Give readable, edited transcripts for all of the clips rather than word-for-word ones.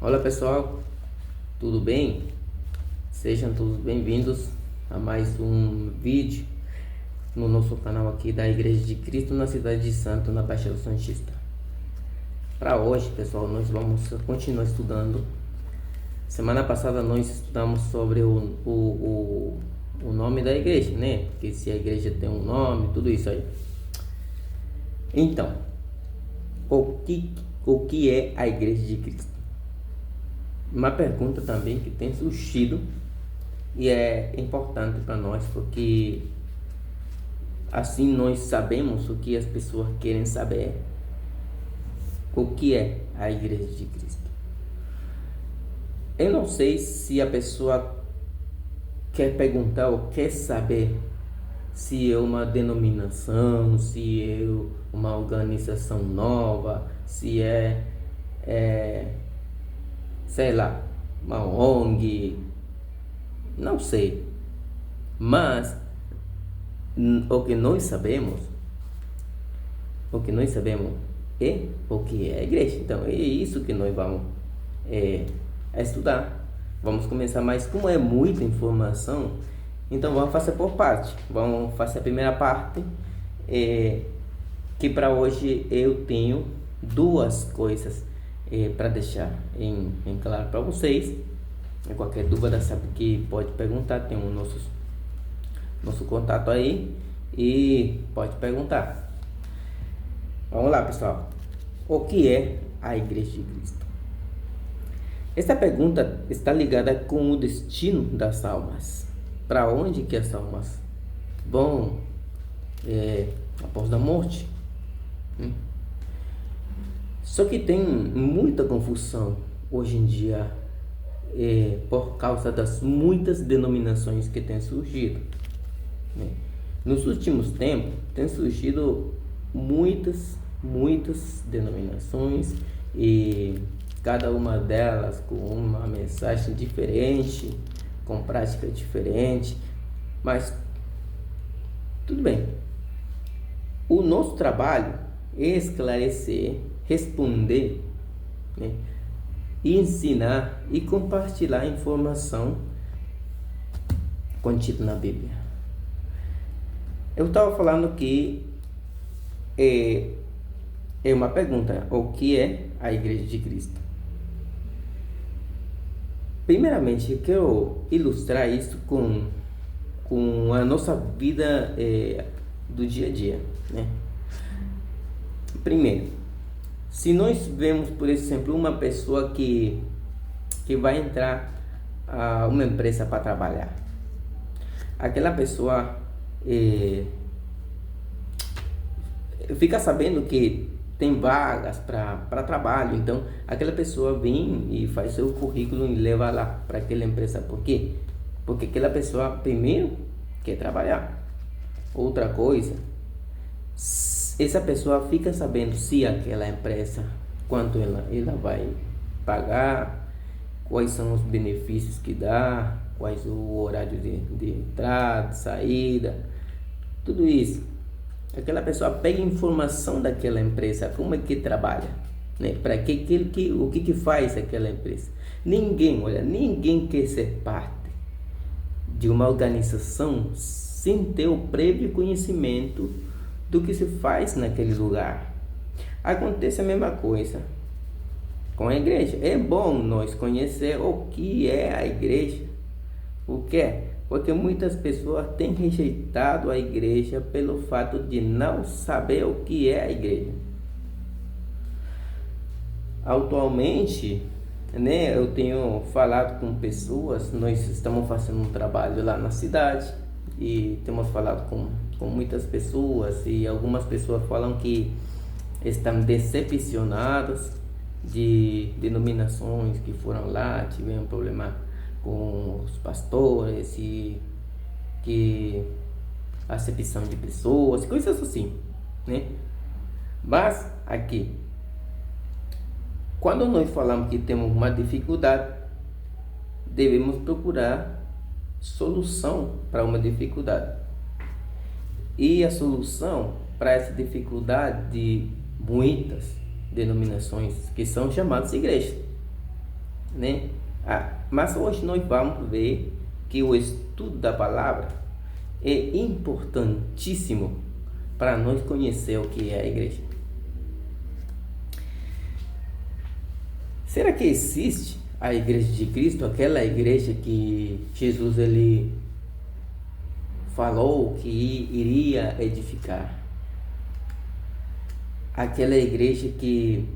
Olá pessoal, tudo bem? Sejam todos bem-vindos a mais um vídeo no nosso canal aqui da Igreja de Cristo na cidade de Santo, na Baixada Santista. Para hoje, pessoal, nós vamos continuar estudando. Semana passada nós estudamos sobre o nome da igreja, né? Porque se a igreja tem um nome, tudo isso aí. Então, o que é a Igreja de Cristo? Uma pergunta também que tem surgido e é importante para nós, porque assim nós sabemos o que as pessoas querem saber. O que é a Igreja de Cristo? Eu não sei se a pessoa quer perguntar ou quer saber se é uma denominação, se é uma organização nova, se sei lá, uma ONG, não sei. Mas o que nós sabemos é o que é a igreja. Então é isso que nós vamos estudar. Vamos começar, mas como é muita informação, então vamos fazer por parte. Vamos fazer a primeira parte, que para hoje eu tenho duas coisas para deixar em claro para vocês. Qualquer dúvida sabe que pode perguntar, tem o nosso contato aí e pode perguntar. Vamos lá, pessoal. O que é a Igreja de Cristo? Essa pergunta está ligada com o destino das almas. Para onde que as almas vão após a morte? Só que tem muita confusão hoje em dia por causa das muitas denominações que têm surgido. Nos últimos tempos tem surgido muitas denominações e cada uma delas com uma mensagem diferente, com prática diferente, mas tudo bem. O nosso trabalho é esclarecer, responder, ensinar e compartilhar a informação contida na Bíblia. Eu estava falando que é uma pergunta: o que é a Igreja de Cristo? Primeiramente, eu quero ilustrar isso com a nossa vida do dia a dia, né? Primeiro, se nós vemos, por exemplo, uma pessoa que vai entrar a uma empresa para trabalhar, aquela pessoa fica sabendo que tem vagas para trabalho, então aquela pessoa vem e faz seu currículo e leva lá para aquela empresa. Por quê? Porque aquela pessoa primeiro quer trabalhar. Outra coisa, essa pessoa fica sabendo se aquela empresa, quanto ela vai pagar, quais são os benefícios que dá, quais o horário de entrada, de saída, tudo isso. Aquela pessoa pega informação daquela empresa, como é que trabalha, né? Para o que faz aquela empresa. Ninguém quer ser parte de uma organização sem ter o prévio conhecimento do que se faz naquele lugar. Acontece a mesma coisa com a igreja. É bom nós conhecer o que é a igreja. O que é? Porque muitas pessoas têm rejeitado a igreja pelo fato de não saber o que é a igreja. Atualmente, eu tenho falado com pessoas, nós estamos fazendo um trabalho lá na cidade e temos falado com muitas pessoas, e algumas pessoas falam que estão decepcionadas de denominações que foram lá, tiveram problema com os pastores e que acepção de pessoas, coisas assim, né? Mas aqui, quando nós falamos que temos uma dificuldade, devemos procurar solução para uma dificuldade. E a solução para essa dificuldade de muitas denominações que são chamadas igrejas. né? Mas hoje nós vamos ver que o estudo da palavra é importantíssimo para nós conhecer o que é a igreja. Será que existe a igreja de Cristo, aquela igreja que Jesus ele falou que iria edificar? Aquela igreja que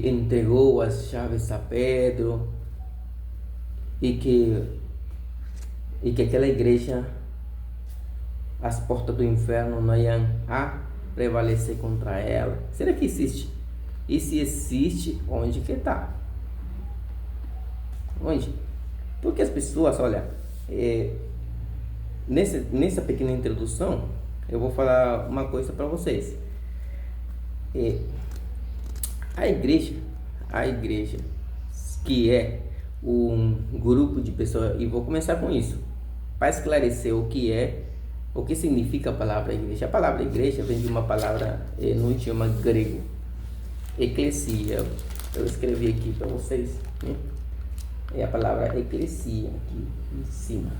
entregou as chaves a Pedro e que aquela igreja, as portas do inferno não iam prevalecer contra ela. Será que existe? E se existe, onde que está? Onde? Porque as pessoas, olha, nessa pequena introdução, eu vou falar uma coisa para vocês. A igreja que é um grupo de pessoas, e vou começar com isso, para esclarecer o que significa a palavra igreja. A palavra igreja vem de uma palavra no idioma grego, eclesia. Eu escrevi aqui para vocês, né? É a palavra eclesia aqui em cima,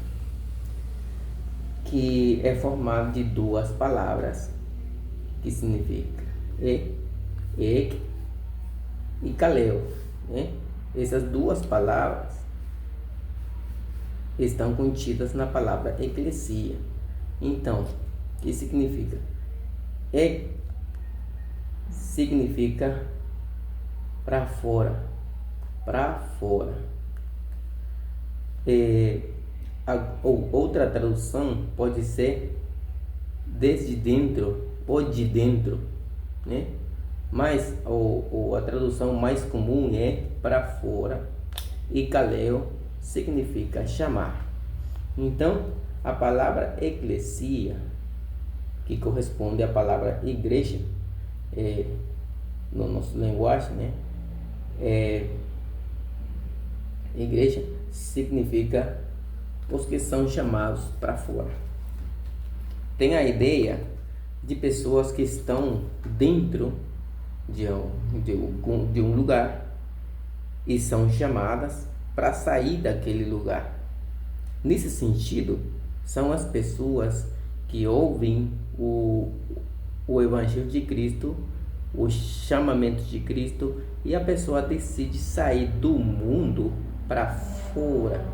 que é formado de duas palavras que significa ek e kaleo, né? Essas duas palavras estão contidas na palavra eclesia. Então, o que significa? Significa para fora, para fora. Ou outra tradução pode ser desde dentro ou de dentro, né? Mas a tradução mais comum é para fora, e kaleo significa chamar. Então, a palavra eclesia, que corresponde à palavra igreja, no nosso linguagem, né? Igreja significa os que são chamados para fora. Tem a ideia de pessoas que estão dentro de um lugar e são chamadas para sair daquele lugar. Nesse sentido, são as pessoas que ouvem o Evangelho de Cristo, o chamamento de Cristo, e a pessoa decide sair do mundo para fora,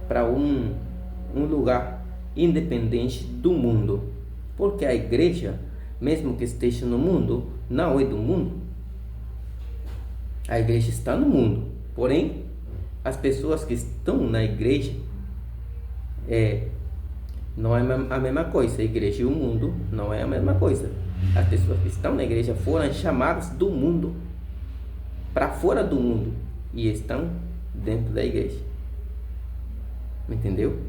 para um lugar independente do mundo. Porque a igreja, mesmo que esteja no mundo, não é do mundo. A igreja está no mundo, porém as pessoas que estão na igreja não é a mesma coisa. A igreja e o mundo não é a mesma coisa. As pessoas que estão na igreja foram chamadas do mundo para fora do mundo e estão dentro da igreja. Entendeu?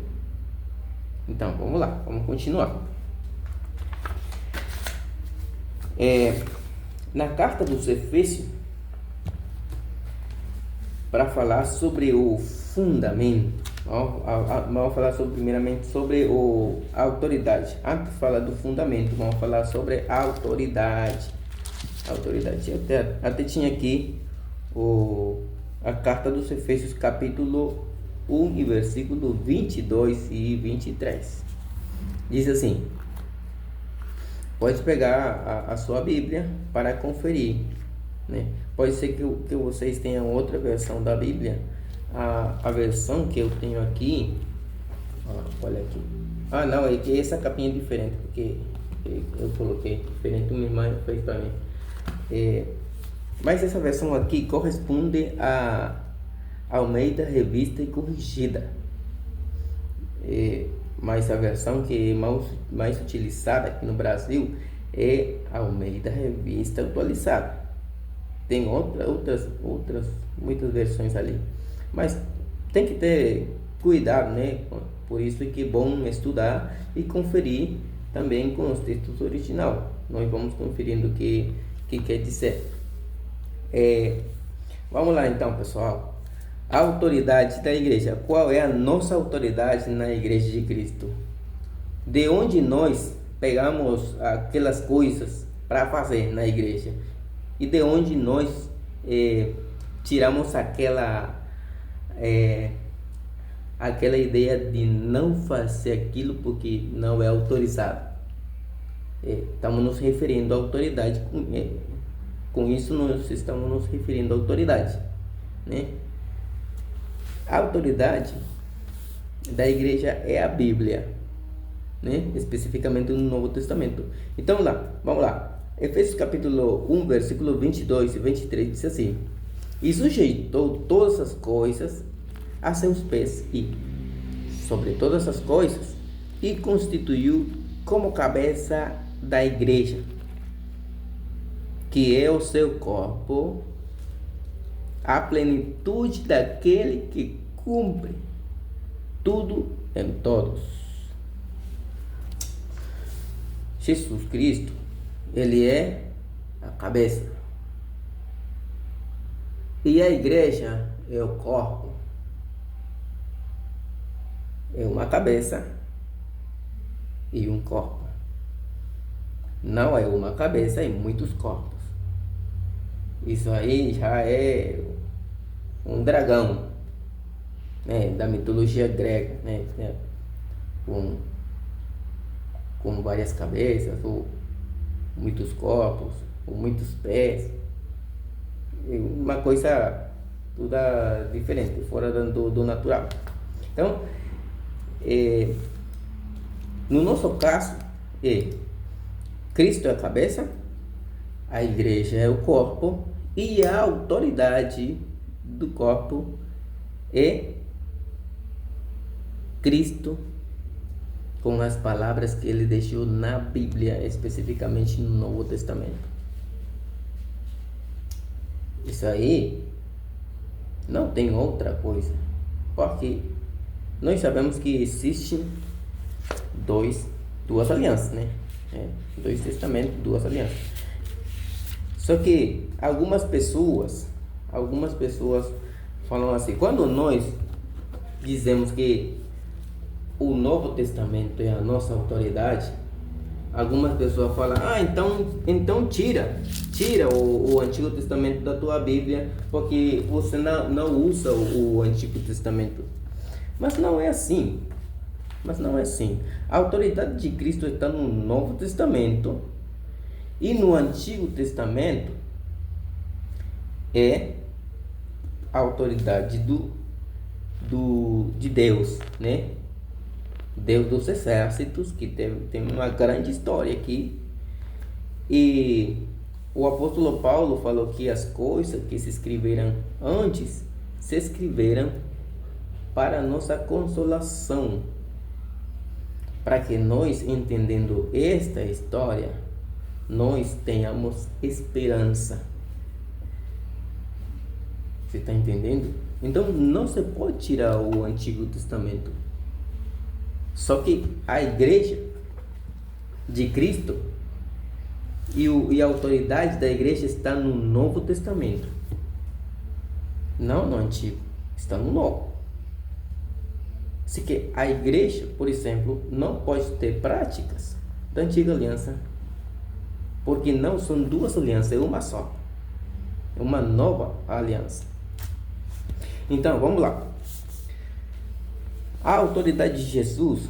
Então, vamos lá, vamos continuar. Na carta dos Efésios, para falar sobre o fundamento, vamos falar primeiramente sobre a autoridade. Antes de falar do fundamento, vamos falar sobre a autoridade. Eu até tinha aqui a carta dos Efésios, capítulo 1, e versículo 22 e 23. Diz assim: pode pegar a sua Bíblia para conferir, né? Pode ser que vocês tenham outra versão da Bíblia. A versão que eu tenho aqui, olha aqui. Não, é que essa capinha é diferente, porque eu coloquei diferente, minha irmã fez para mim. Mas essa versão aqui corresponde a Almeida Revista e Corrigida. Mas a versão que é mais utilizada aqui no Brasil é Almeida Revista Atualizada. Tem outras muitas versões ali, mas tem que ter cuidado, né? Por isso é que é bom estudar e conferir também com os textos original. Nós vamos conferindo o que quer dizer. Vamos lá então, pessoal. A autoridade da igreja. Qual é a nossa autoridade na igreja de Cristo? De onde nós pegamos aquelas coisas para fazer na igreja? E de onde nós tiramos aquela ideia de não fazer aquilo porque não é autorizado. Estamos nos referindo à autoridade, com isso nós estamos nos referindo à autoridade, né? A autoridade da igreja é a Bíblia, né? Especificamente no Novo Testamento. Então vamos lá. Efésios capítulo 1, versículo 22 e 23 diz assim: e sujeitou todas as coisas a seus pés, e sobre todas as coisas, e constituiu como cabeça da igreja, que é o seu corpo, a plenitude daquele que cumpre tudo em todos. Jesus Cristo, ele é a cabeça, e a igreja é o corpo. É uma cabeça e um corpo. Não é uma cabeça e muitos corpos. Isso aí já é um dragão, né, da mitologia grega, né, com várias cabeças, ou muitos corpos, ou muitos pés. Uma coisa toda diferente, fora do natural. Então, no nosso caso, Cristo é a cabeça, a igreja é o corpo, e a autoridade do corpo é Cristo, com as palavras que ele deixou na Bíblia, especificamente no Novo Testamento. Isso aí não tem outra coisa, porque nós sabemos que existem duas alianças, né? Dois testamentos, duas alianças. Só que algumas pessoas falam assim: quando nós dizemos que o Novo Testamento é a nossa autoridade, algumas pessoas falam: então tira o Antigo Testamento da tua Bíblia, porque você não usa o Antigo Testamento. Mas não é assim. A autoridade de Cristo está no Novo Testamento, e no Antigo Testamento é a autoridade de Deus, né? Deus dos exércitos, que tem uma grande história aqui. E o apóstolo Paulo falou que as coisas que se escreveram antes se escreveram para nossa consolação, para que nós, entendendo esta história, nós tenhamos esperança. Você está entendendo? Então não se pode tirar o Antigo Testamento. Só que a igreja de Cristo e a autoridade da igreja está no Novo Testamento, não no Antigo, está no Novo. Assim que a igreja, por exemplo, não pode ter práticas da antiga aliança, porque não são duas alianças, é uma só, é uma nova aliança. Então vamos lá. A autoridade de Jesus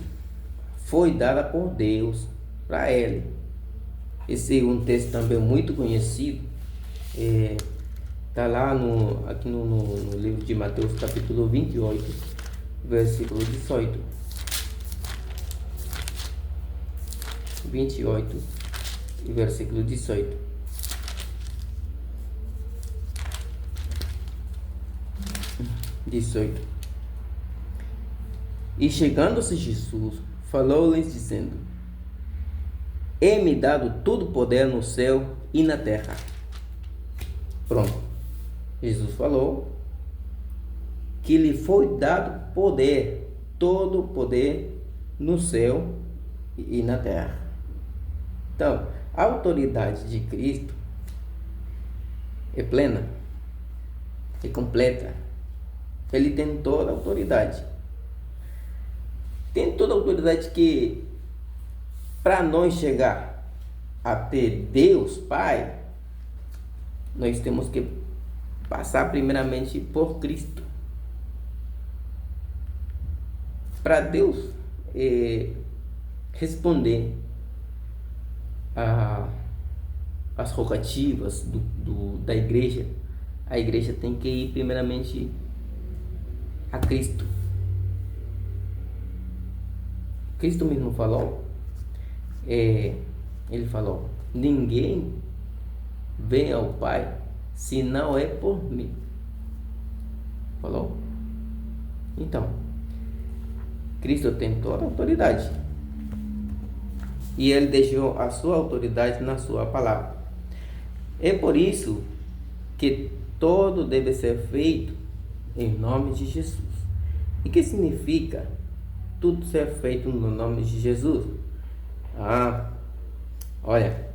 foi dada por Deus para ele. Esse é um texto também muito conhecido, está lá aqui no livro de Mateus capítulo 28, versículo 18. 28 e versículo 18. E chegando-se Jesus, falou-lhes dizendo: é-me dado todo o poder no céu e na terra. Pronto. Jesus falou que lhe foi dado poder, todo o poder no céu e na terra. Então, a autoridade de Cristo é plena, é completa. Ele tem toda a autoridade. Tem toda a autoridade que, para nós chegar a ter Deus Pai, nós temos que passar primeiramente por Cristo. Para Deus responder as rogativas da igreja, a igreja tem que ir primeiramente a Cristo. Cristo mesmo falou, ele falou: ninguém vem ao Pai se não é por mim. Falou? Então, Cristo tem toda a autoridade e ele deixou a sua autoridade na sua palavra. É por isso que todo deve ser feito em nome de Jesus. E que significa tudo ser feito no nome de Jesus? Olha,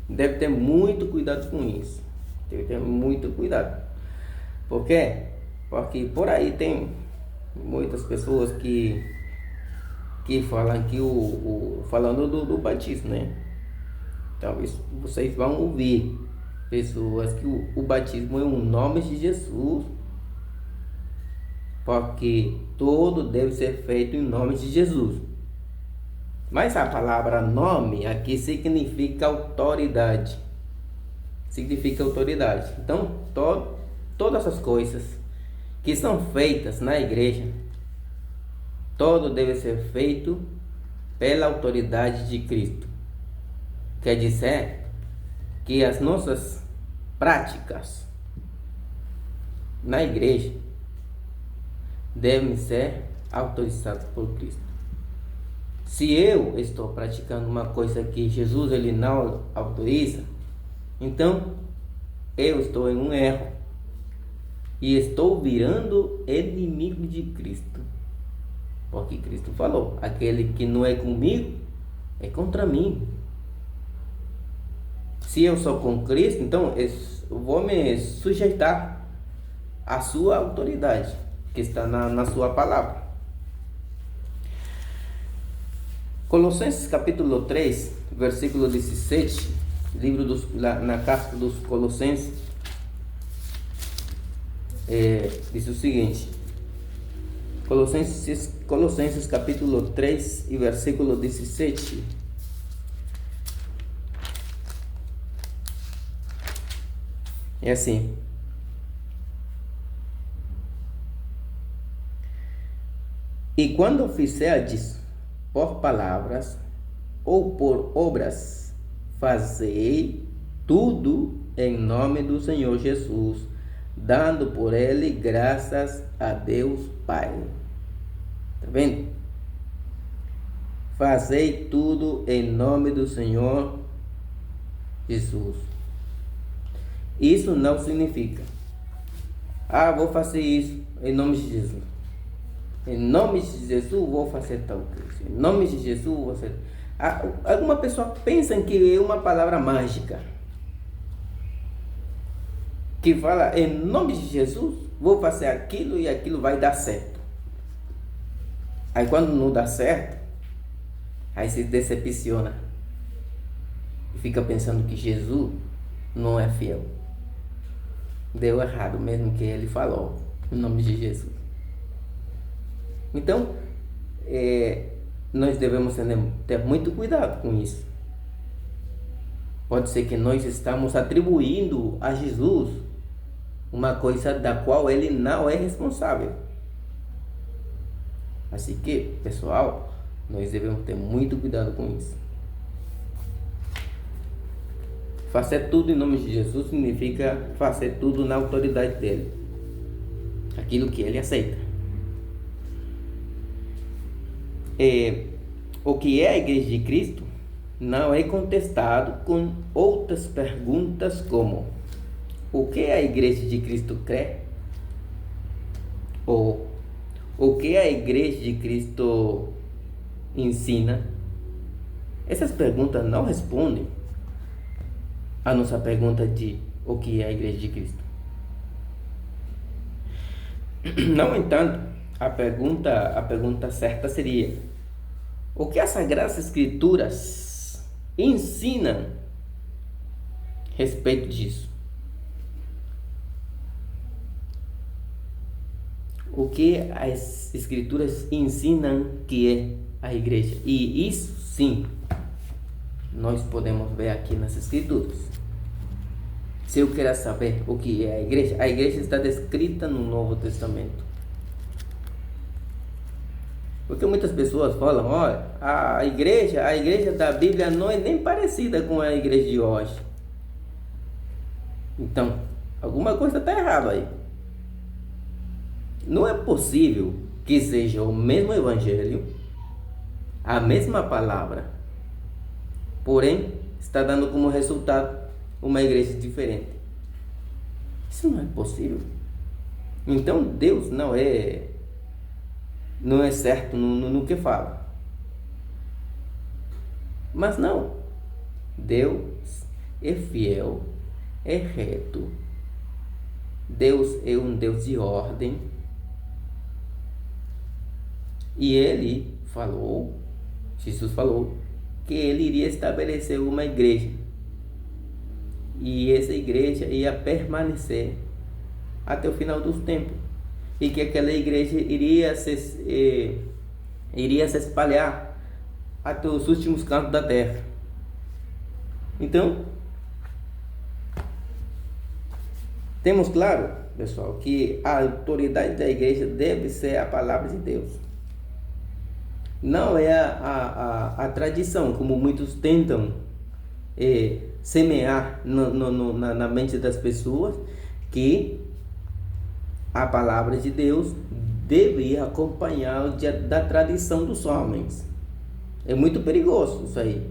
deve ter muito cuidado com isso. Deve ter muito cuidado. Por quê? Porque por aí tem muitas pessoas que falam que falando do batismo, né? Talvez vocês vão ouvir pessoas que o batismo é o nome de Jesus, porque tudo deve ser feito em nome de Jesus. Mas a palavra nome aqui significa autoridade. Significa autoridade. Então, todas as coisas que são feitas na igreja, todo deve ser feito pela autoridade de Cristo. Quer dizer que as nossas práticas na igreja devem ser autorizadas por Cristo. Se eu estou praticando uma coisa que Jesus ele não autoriza, então eu estou em um erro e estou virando inimigo de Cristo. Porque Cristo falou: aquele que não é comigo é contra mim. Se eu sou com Cristo, então eu vou me sujeitar à sua autoridade que está na sua palavra. Colossenses capítulo 3, versículo 17, na carta dos Colossenses, diz o seguinte: Colossenses capítulo 3 e versículo 17. É assim: e quando fizerdes por palavras ou por obras, fazei tudo em nome do Senhor Jesus, dando por ele graças a Deus Pai. Tá vendo? Fazei tudo em nome do Senhor Jesus. Isso não significa: vou fazer isso em nome de Jesus. Em nome de Jesus vou fazer tal coisa. Em nome de Jesus vou fazer. Alguma pessoa pensa que é uma palavra mágica, que fala: em nome de Jesus vou fazer aquilo e aquilo vai dar certo. Aí quando não dá certo, aí se decepciona e fica pensando que Jesus não é fiel. Deu errado mesmo que ele falou, em nome de Jesus. Então, nós devemos ter muito cuidado com isso. Pode ser que nós estamos atribuindo a Jesus uma coisa da qual ele não é responsável. Assim que, pessoal, nós devemos ter muito cuidado com isso. Fazer tudo em nome de Jesus significa fazer tudo na autoridade dele, aquilo que ele aceita. O que é a Igreja de Cristo não é contestado com outras perguntas como: o que a Igreja de Cristo crê? Ou o que a Igreja de Cristo ensina? Essas perguntas não respondem a nossa pergunta de o que é a Igreja de Cristo. No entanto, a pergunta certa seria: o que as Sagradas Escrituras ensinam a respeito disso? o que as escrituras ensinam que é a igreja. E isso sim, nós podemos ver aqui nas escrituras. Se eu quero saber o que é a igreja está descrita no Novo Testamento. Porque muitas pessoas falam, olha, a igreja da Bíblia não é nem parecida com a igreja de hoje. Então, alguma coisa está errada aí. Não é possível que seja o mesmo evangelho, a mesma palavra, porém está dando como resultado uma igreja diferente. Isso não é possível. Então Deus não é certo no que fala. Mas não, Deus é fiel, é reto. Deus é um Deus de ordem. E ele falou, Jesus falou, que ele iria estabelecer uma igreja. E essa igreja ia permanecer até o final dos tempos. E que aquela igreja iria se espalhar até os últimos cantos da terra. Então, temos claro, pessoal, que a autoridade da igreja deve ser a palavra de Deus. Não é a tradição, como muitos tentam semear na mente das pessoas, que a palavra de Deus deve ir acompanhar da tradição dos homens. É muito perigoso isso aí.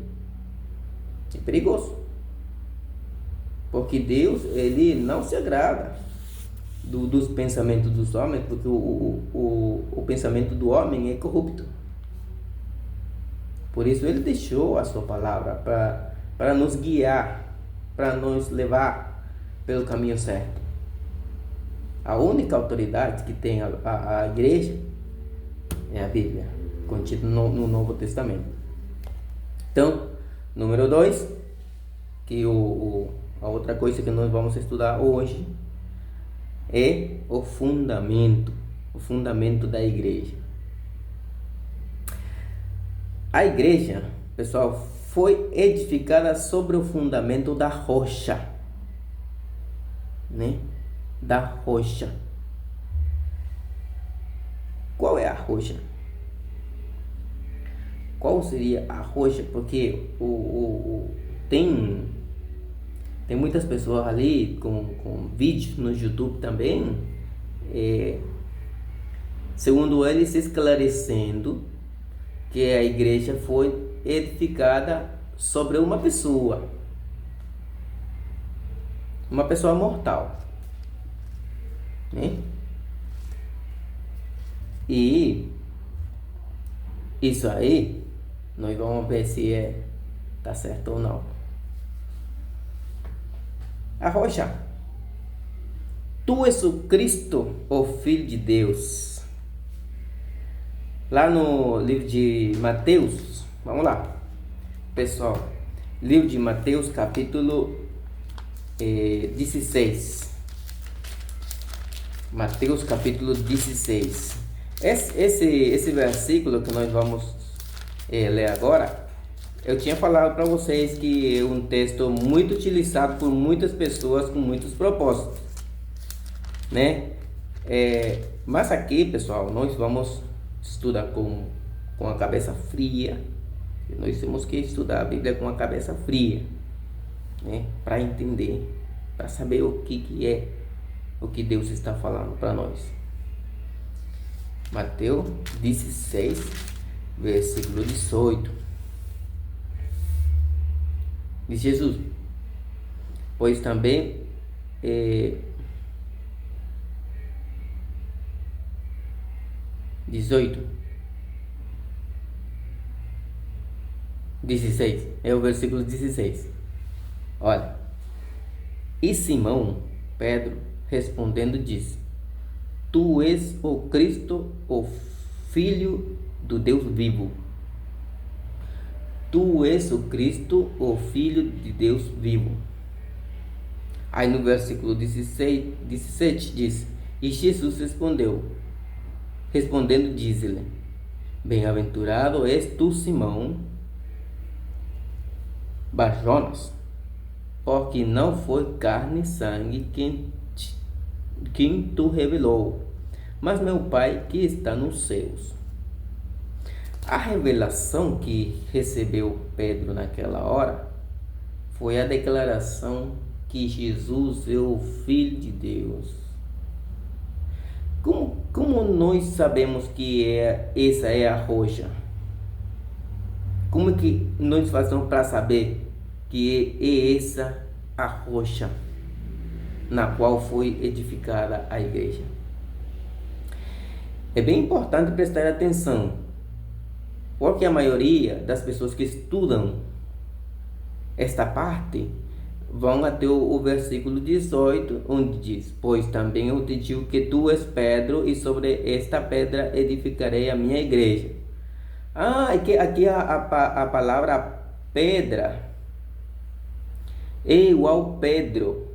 É perigoso. Porque Deus, ele não se agrada dos pensamentos dos homens, porque o pensamento do homem é corrupto. Por isso ele deixou a sua palavra para nos guiar, para nos levar pelo caminho certo. A única autoridade que tem a igreja é a Bíblia, contida no Novo Testamento. Então, número 2, que a outra coisa que nós vamos estudar hoje é o fundamento da igreja. A igreja, pessoal, foi edificada sobre o fundamento da rocha, né? Da rocha. Qual é a rocha? Qual seria a rocha? Porque tem muitas pessoas ali com vídeos no YouTube também, segundo eles, esclarecendo que a igreja foi edificada sobre uma pessoa mortal, né? E isso aí nós vamos ver se tá certo ou não. A rocha: tu és o Cristo, o Filho de Deus. Lá no livro de Mateus, vamos lá, pessoal, livro de Mateus, capítulo 16. Mateus, capítulo 16. Esse versículo que nós vamos ler agora, eu tinha falado para vocês que é um texto muito utilizado por muitas pessoas com muitos propósitos, né? Mas aqui, pessoal, nós vamos estudar com a cabeça fria. Nós temos que estudar a Bíblia com a cabeça fria, né? Para entender, para saber o que é o que Deus está falando para nós. Mateus 16, versículo 18. Diz Jesus: pois também 16, é o versículo 16. Olha: e Simão Pedro respondendo disse: tu és o Cristo, o Filho do Deus vivo. Tu és o Cristo, o Filho de Deus vivo. Aí no versículo 17 diz: e Jesus respondeu: respondendo, diz-lhe: Bem-aventurado és tu, Simão Barjonas, porque não foi carne e sangue quem tu revelou, mas meu Pai que está nos céus. A revelação que recebeu Pedro naquela hora foi a declaração que Jesus é o Filho de Deus. Como nós sabemos que essa é a rocha? Como que nós fazemos para saber que é essa a rocha na qual foi edificada a igreja? É bem importante prestar atenção, porque a maioria das pessoas que estudam esta parte vão até o versículo 18, onde diz: Pois também eu te digo que tu és Pedro, e sobre esta pedra edificarei a minha igreja. Aqui a palavra pedra é igual Pedro.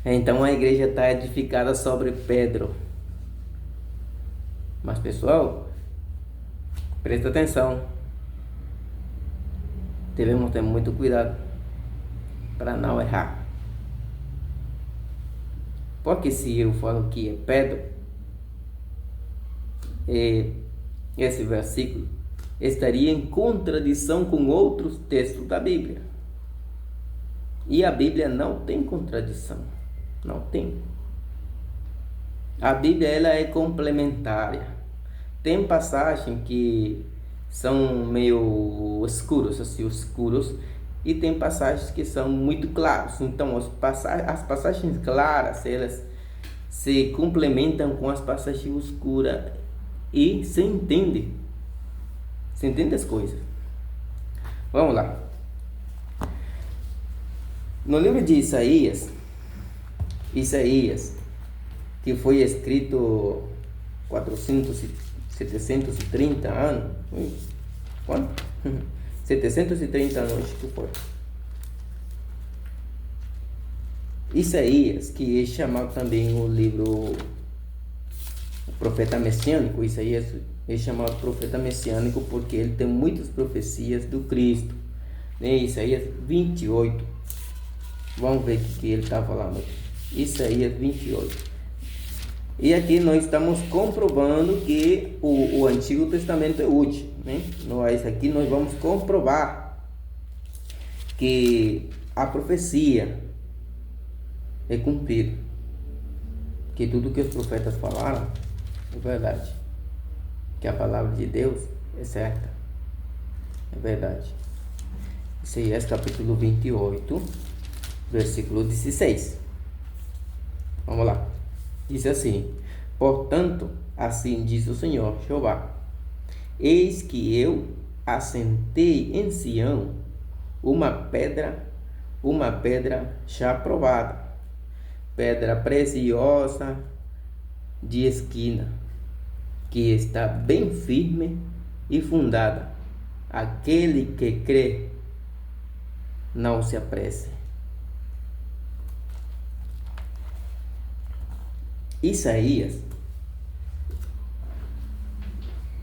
Então a igreja está edificada sobre Pedro. Mas pessoal, presta atenção. Devemos ter muito cuidado para não errar. Porque se eu falo que é Pedro, esse versículo estaria em contradição com outros textos da Bíblia. E a Bíblia não tem contradição. Não tem. A Bíblia ela é complementar. Tem passagens que são meio escuros, e tem passagens que são muito claras. Então, as passagens claras, elas se complementam com as passagens escuras e se entende as coisas. Vamos lá. No livro de Isaías, que foi escrito 730 anos. Quanto? 730 anos, acho que foi. Isaías, que é chamado também o livro o profeta messiânico. Isaías é chamado profeta messiânico porque ele tem muitas profecias do Cristo. Isaías 28. Vamos ver o que ele está falando aqui. Isaías 28. E aqui nós estamos comprovando que o Antigo Testamento é útil, né? Aqui nós vamos comprovar que a profecia é cumprida, que tudo que os profetas falaram é verdade, que a palavra de Deus é certa, é verdade. Isaías capítulo 28, versículo 16. Vamos lá. Diz assim: Portanto, assim diz o Senhor Jeová: Eis que eu assentei em Sião uma pedra já provada, pedra preciosa de esquina, que está bem firme e fundada. Aquele que crê, não se apresse. Isaías,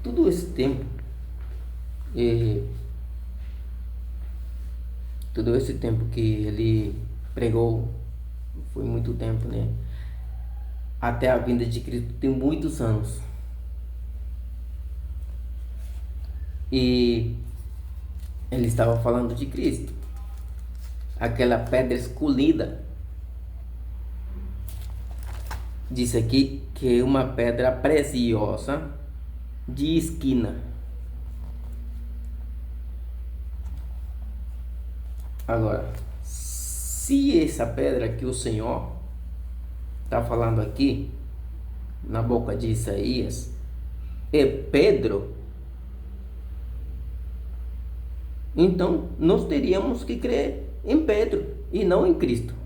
todo esse tempo que ele pregou, foi muito tempo, né? Até a vinda de Cristo tem muitos anos. E ele estava falando de Cristo, aquela pedra escolhida. Diz aqui que é uma pedra preciosa de esquina. Agora, se essa pedra que o Senhor está falando aqui, na boca de Isaías, é Pedro, então nós teríamos que crer em Pedro e não em Cristo.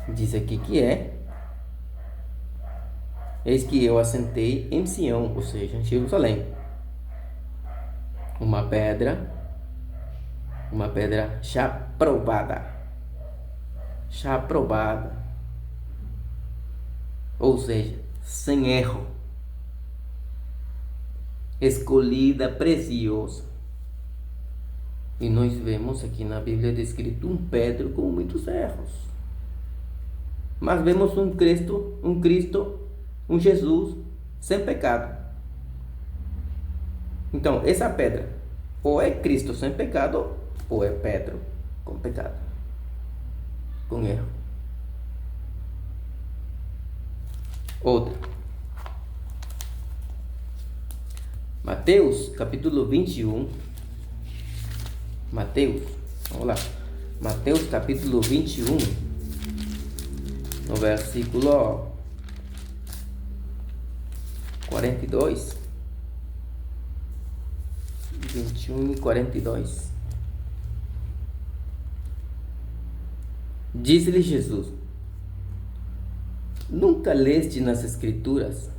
Diz aqui que eis que eu assentei em Sião, ou seja, em Jerusalém, uma pedra já provada. já aprovada, ou seja, sem erro, escolhida, preciosa. E nós vemos aqui na Bíblia descrito um Pedro com muitos erros. Mas vemos um Cristo, um Jesus sem pecado. Então, essa pedra ou é Cristo sem pecado, ou é Pedro com pecado, com erro. Outra. Mateus capítulo 21. Vamos lá. Mateus capítulo 21, no versículo 42. 21 e 42. Disse-lhe Jesus: nunca leste nas Escrituras?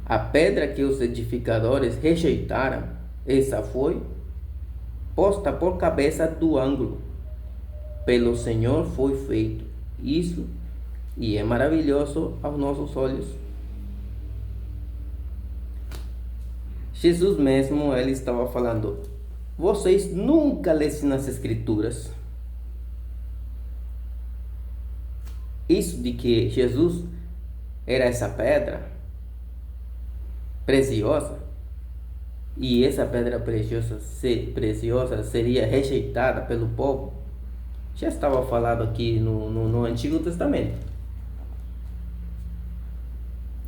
A pedra que os edificadores rejeitaram, essa foi posta por cabeça do ângulo. Pelo Senhor foi feito isso, e é maravilhoso aos nossos olhos. Jesus mesmo, ele estava falando: vocês nunca lêem nas Escrituras? Isso de que Jesus era essa pedra preciosa, e essa pedra preciosa seria rejeitada pelo povo, já estava falado aqui no Antigo Testamento.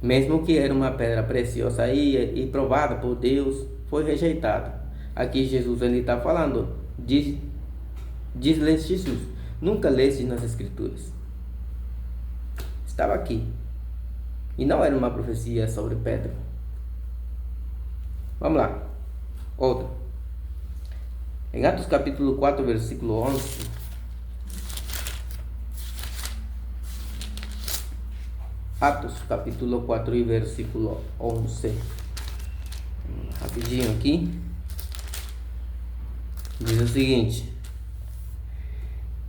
Mesmo que era uma pedra preciosa e provada por Deus, foi rejeitada. Aqui Jesus ele está falando, diz-lhes Jesus: nunca leste nas Escrituras? Estava aqui, e não era uma profecia sobre Pedro. Vamos lá. Outra. Em Atos capítulo 4, versículo 11. Atos capítulo 4 e versículo 11. Rapidinho aqui. Diz o seguinte: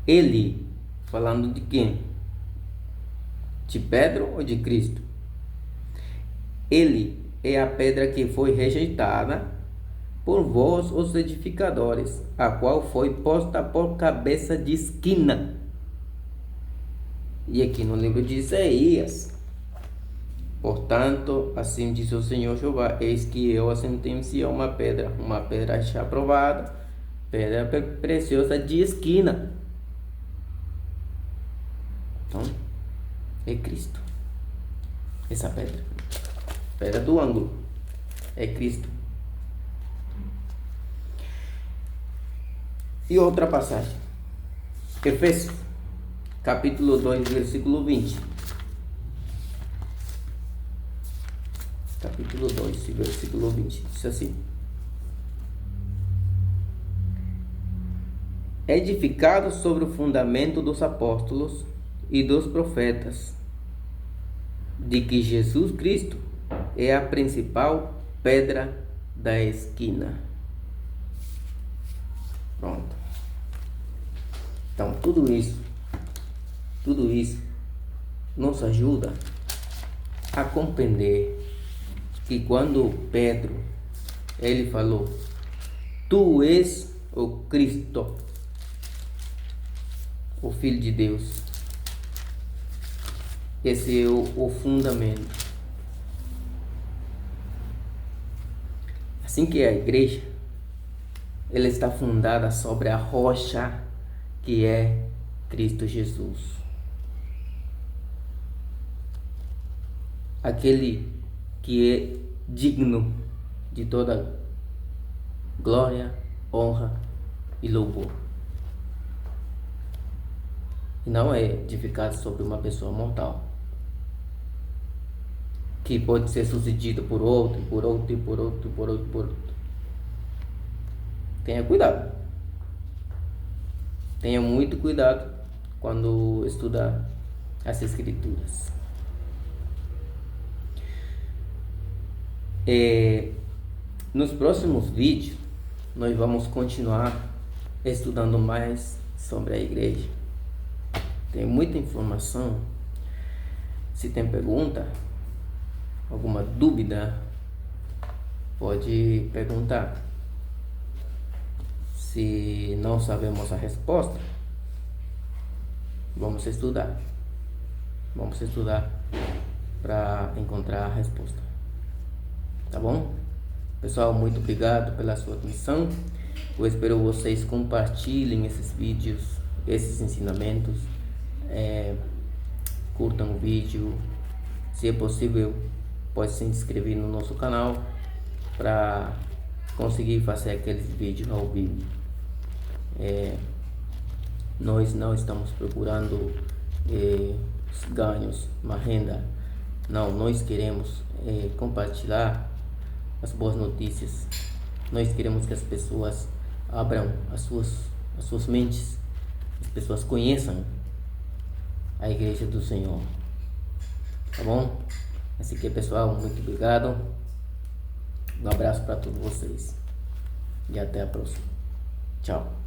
ele, falando de quem? De Pedro ou de Cristo? Ele é a pedra que foi rejeitada por vós, os edificadores, a qual foi posta por cabeça de esquina. E aqui no livro de Isaías: portanto, assim diz o Senhor Jeová: eis que eu assentei em Sião uma pedra já provada, pedra preciosa de esquina. Então, é Cristo. Essa pedra do ângulo, é Cristo. E outra passagem, Efésios capítulo 2, versículo 20. Capítulo 2, versículo 20, diz assim: edificado sobre o fundamento dos apóstolos e dos profetas, de que Jesus Cristo é a principal pedra da esquina. Pronto. Então, tudo isso nos ajuda a compreender que quando Pedro, ele falou: tu és o Cristo, o Filho de Deus, esse é o fundamento. Assim que a igreja, ela está fundada sobre a rocha que é Cristo Jesus. Aquele que é digno de toda glória, honra e louvor. E não é edificado sobre uma pessoa mortal, que pode ser sucedido por outro. Tenha cuidado. Tenha muito cuidado quando estudar as Escrituras. Nos próximos vídeos, nós vamos continuar estudando mais sobre a igreja. tem muita informação. Se tem pergunta, alguma dúvida, pode perguntar. Se não sabemos a resposta, vamos estudar. Vamos estudar para encontrar a resposta. Tá bom? Pessoal, muito obrigado pela sua atenção. Eu espero vocês compartilhem esses vídeos, esses ensinamentos. Curtam o vídeo. Se é possível, pode se inscrever no nosso canal para conseguir fazer aqueles vídeos ao vivo. Nós não estamos procurando ganhos, uma renda. Não, nós queremos compartilhar as boas notícias. Nós queremos que as pessoas abram as suas mentes, as pessoas conheçam a Igreja do Senhor. Tá bom? Assim que, pessoal, muito obrigado. Um abraço para todos vocês e até a próxima. Tchau.